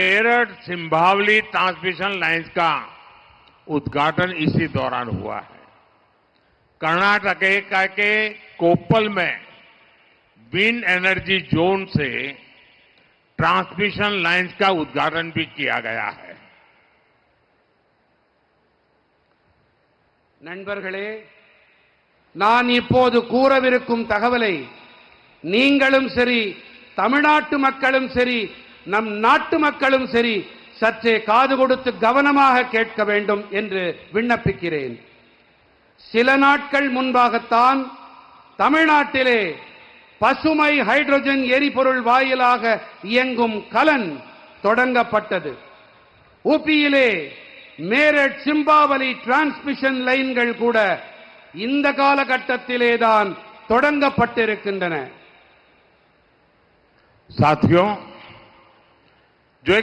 Meerut Simbhaoli transmission lines का उद्घाटन इसी दौरान हुआ है। कर्नाटक के कोप्पल में विंड एनर्जी जोन से ट्रांसमिशन लाइन्स का उद्घाटन भी किया गया है। நண்பர்களே, நான் இப்போது கூறவிருக்கும் தகவலை நீங்களும் சரி, தமிழ்நாட்டு மக்களும் சரி, நம் நாட்டு மக்களும் சரி சற்றே காது கொடுத்து கவனமாக கேட்க வேண்டும் என்று விண்ணப்பிக்கிறேன். சில நாட்கள் முன்பாகத்தான் தமிழ்நாட்டிலே பசுமை ஹைட்ரஜன் எரிபொருள் வாயிலாக இயங்கும் கலன் தொடங்கப்பட்டது. ஊபியிலே மேரட் சிம்பாவலி டிரான்ஸ்மிஷன் லைன்கள் கூட இந்த காலகட்டத்திலேதான் தொடங்கப்பட்டிருக்கின்றன. साथियों, जो एक